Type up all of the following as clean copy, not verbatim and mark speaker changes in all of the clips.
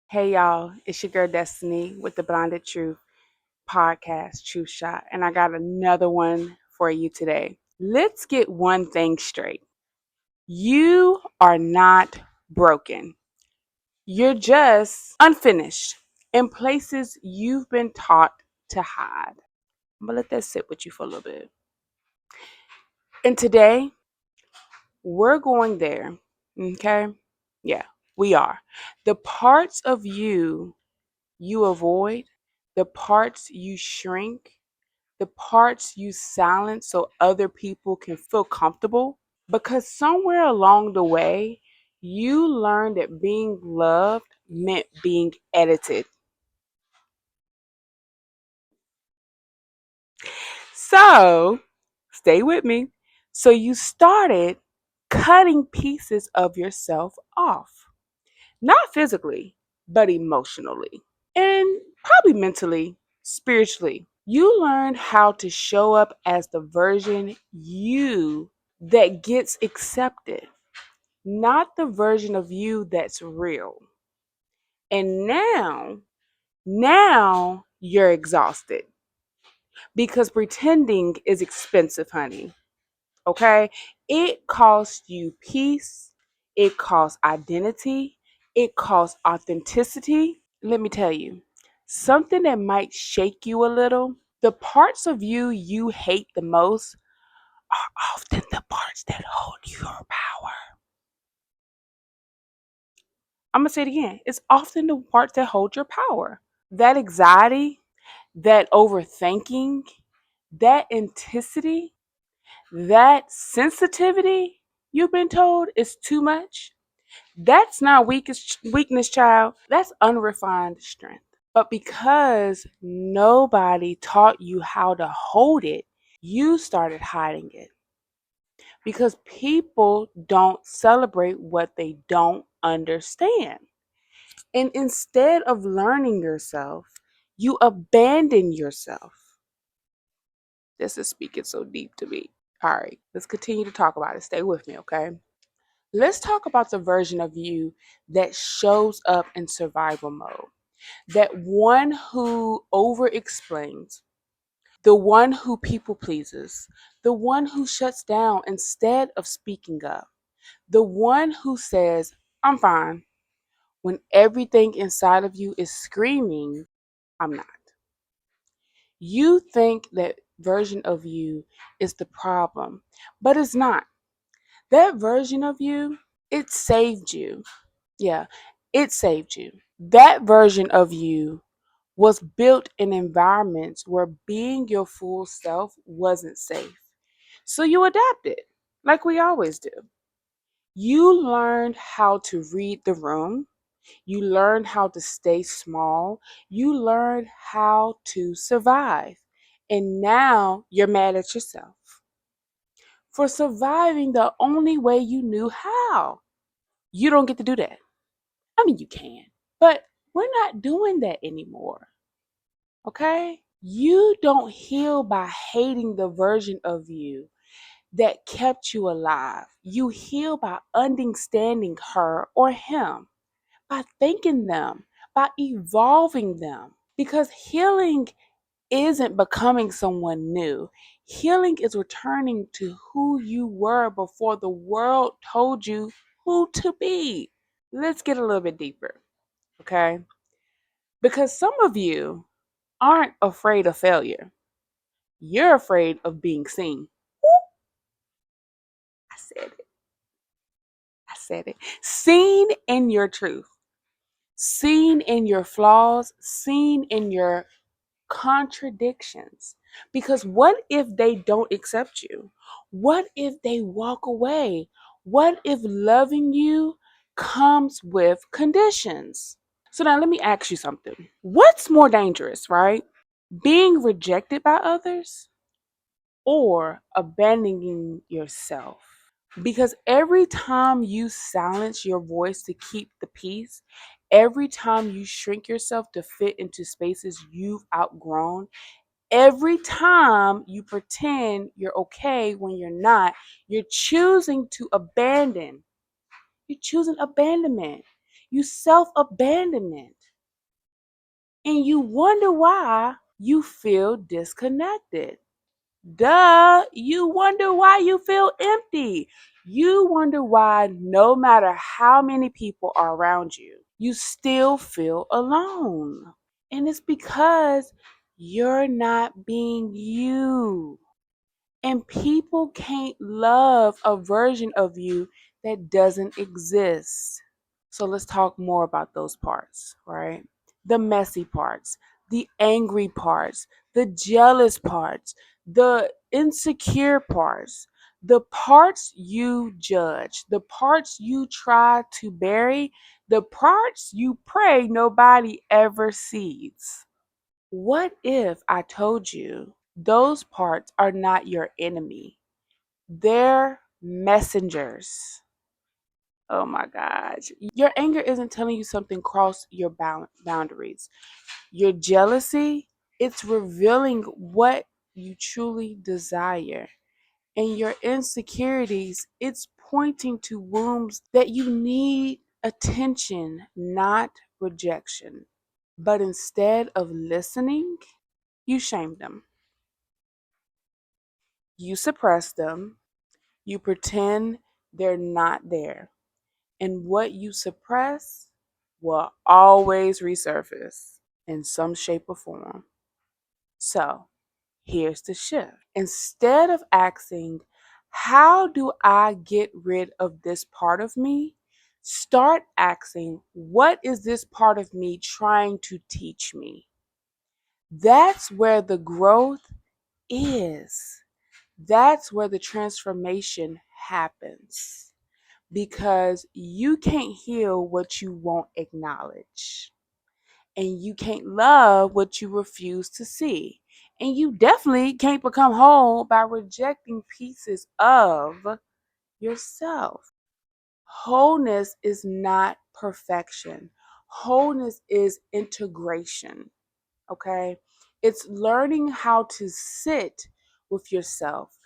Speaker 1: Hey y'all, it's your girl Destinnee with the Blinded Truth podcast, Truth Shot, and I got another one for you today. Let's get one thing straight. You are not broken. You're just unfinished in places you've been taught to hide. I'm gonna let that sit with you for a little bit. And today, we're going there, okay? Yeah, we are. The parts of you avoid, the parts you shrink, the parts you silence so other people can feel comfortable. Because somewhere along the way, you learned that being loved meant being edited. So, stay with me. So, you started cutting pieces of yourself off, not physically, but emotionally, and probably mentally, spiritually. You learn how to show up as the version you that gets accepted, not the version of you that's real. And now you're exhausted because pretending is expensive, honey. Okay? It costs you peace, it costs identity, it costs authenticity. Let me tell you, something that might shake you a little. The parts of you hate the most are often the parts that hold your power. I'm going to say it again. It's often the parts that hold your power. That anxiety, that overthinking, that intensity, that sensitivity you've been told is too much. That's not weakness, child. That's unrefined strength. But because nobody taught you how to hold it, you started hiding it. Because people don't celebrate what they don't understand. And instead of learning yourself, you abandon yourself. This is speaking so deep to me. All right, let's continue to talk about it. Stay with me, okay? Let's talk about the version of you that shows up in survival mode. That one who over explains, the one who people pleases, the one who shuts down instead of speaking up, the one who says, I'm fine, when everything inside of you is screaming, I'm not. You think that version of you is the problem, but it's not. That version of you, it saved you. Yeah, it saved you. That version of you was built in environments where being your full self wasn't safe. So you adapted, like we always do. You learned how to read the room. You learned how to stay small. You learned how to survive. And now you're mad at yourself for surviving the only way you knew how. You don't get to do that. I mean, you can, but we're not doing that anymore. Okay? You don't heal by hating the version of you that kept you alive. You heal by understanding her or him, by thanking them, by evolving them. Because healing isn't becoming someone new. Healing is returning to who you were before the world told you who to be. Let's get a little bit deeper, okay? Because some of you aren't afraid of failure. You're afraid of being seen. I said it. I said it. Seen in your truth, seen in your flaws, seen in your contradictions. Because what if they don't accept you? What if they walk away? What if loving you comes with conditions? So now let me ask you something. What's more dangerous, right? Being rejected by others or abandoning yourself? Because every time you silence your voice to keep the peace, every time you shrink yourself to fit into spaces you've outgrown, every time you pretend you're okay when you're not, you're choosing to abandon. You're choosing abandonment. You self abandonment. And you wonder why you feel disconnected. Duh, you wonder why you feel empty. You wonder why, no matter how many people are around you, you still feel alone. And it's because you're not being you. And people can't love a version of you that doesn't exist. So let's talk more about those parts, right? The messy parts, the angry parts, the jealous parts, the insecure parts, the parts you judge, the parts you try to bury, the parts you pray nobody ever sees. What if I told you those parts are not your enemy? They're messengers. Oh my gosh. Your anger isn't telling you something crossed your boundaries. Your jealousy, it's revealing what you truly desire. And your insecurities, it's pointing to wounds that you need attention, not rejection. But instead of listening, you shame them, you suppress them, you pretend they're not there. And what you suppress will always resurface in some shape or form. So here's the shift. Instead of asking, how do I get rid of this part of me? Start asking, what is this part of me trying to teach me? That's where the growth is. That's where the transformation happens, because you can't heal what you won't acknowledge, and you can't love what you refuse to see, and you definitely can't become whole by rejecting pieces of yourself. Wholeness is not perfection. Wholeness is integration. Okay? It's learning how to sit with yourself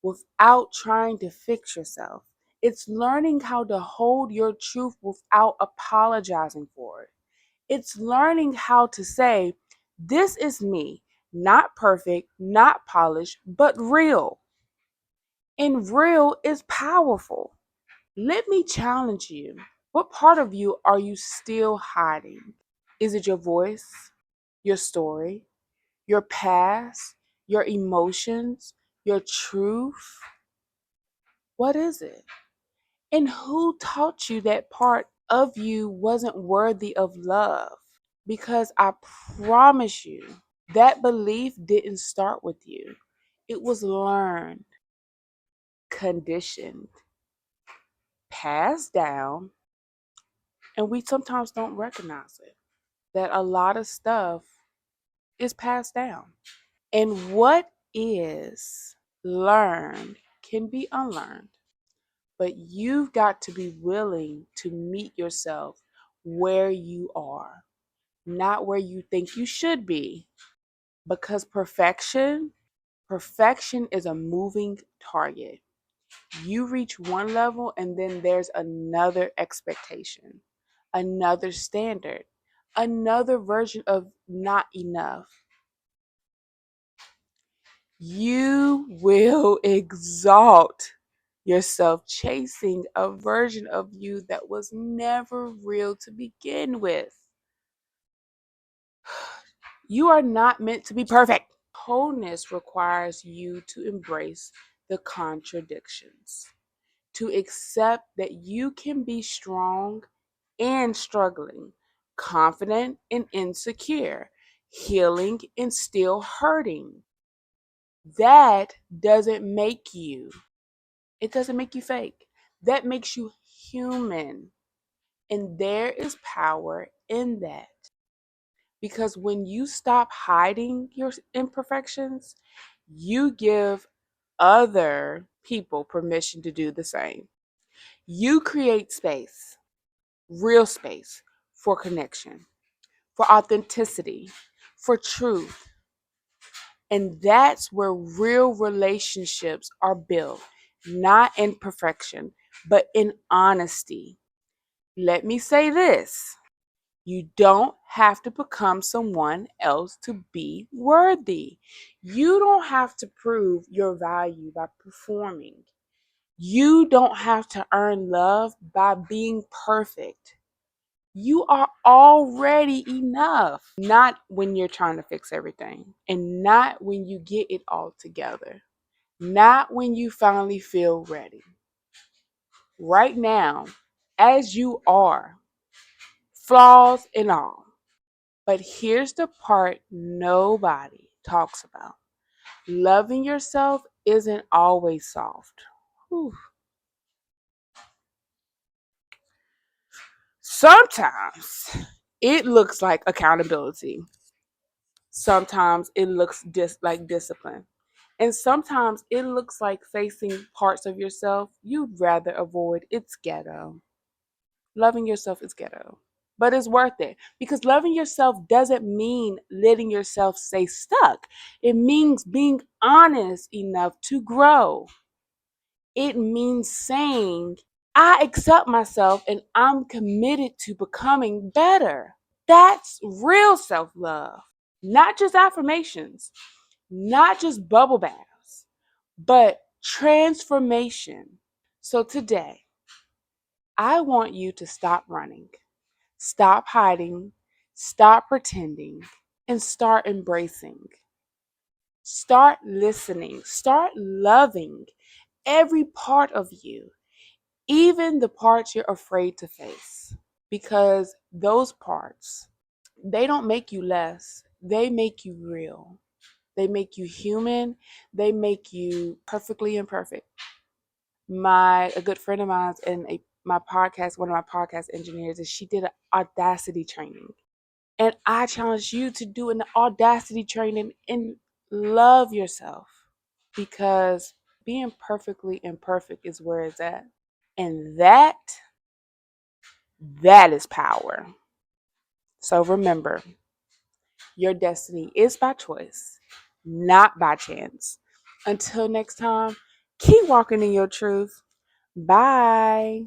Speaker 1: without trying to fix yourself. It's learning how to hold your truth without apologizing for it. It's learning how to say, this is me, not perfect, not polished, but real. And real is powerful. Let me challenge you. What part of you are you still hiding? Is it your voice, your story, your past, your emotions, your truth? What is it? And who taught you that part of you wasn't worthy of love? Because I promise you, that belief didn't start with you. It was learned, conditioned, passed down, and we sometimes don't recognize it. That a lot of stuff is passed down. And what is learned can be unlearned. But you've got to be willing to meet yourself where you are, not where you think you should be. Because perfection is a moving target. You reach one level and then there's another expectation, another standard, another version of not enough. You will exalt yourself chasing a version of you that was never real to begin with. You are not meant to be perfect. Wholeness requires you to embrace the contradictions, to accept that you can be strong and struggling, confident and insecure, healing and still hurting. That doesn't make you, it doesn't make you fake. That makes you human. And there is power in that. Because when you stop hiding your imperfections, you give other people permission to do the same. You create space, real space, for connection, for authenticity, for truth. And that's where real relationships are built, not in perfection, but in honesty. Let me say this. You don't have to become someone else to be worthy. You don't have to prove your value by performing. You don't have to earn love by being perfect. You are already enough. Not when you're trying to fix everything, and not when you get it all together, not when you finally feel ready. Right now, as you are, flaws and all. But here's the part nobody talks about: loving yourself isn't always soft. Whew. Sometimes it looks like accountability. Sometimes it looks like discipline. And sometimes it looks like facing parts of yourself you'd rather avoid. It's ghetto. Loving yourself is ghetto. But it's worth it, because loving yourself doesn't mean letting yourself stay stuck. It means being honest enough to grow. It means saying, I accept myself and I'm committed to becoming better. That's real self love. Not just affirmations, not just bubble baths, but transformation. So today, I want you to stop running, stop hiding, stop pretending, and start embracing. Start listening, start loving every part of you, even the parts you're afraid to face. Because those parts, they don't make you less, they make you real. They make you human. They make you perfectly imperfect. A good friend of mine in my podcast, one of my podcast engineers, is she did an audacity training. And I challenge you to do an audacity training and love yourself, because being perfectly imperfect is where it's at. And that is power. So remember, your destiny is by choice, not by chance. Until next time, keep walking in your truth. Bye.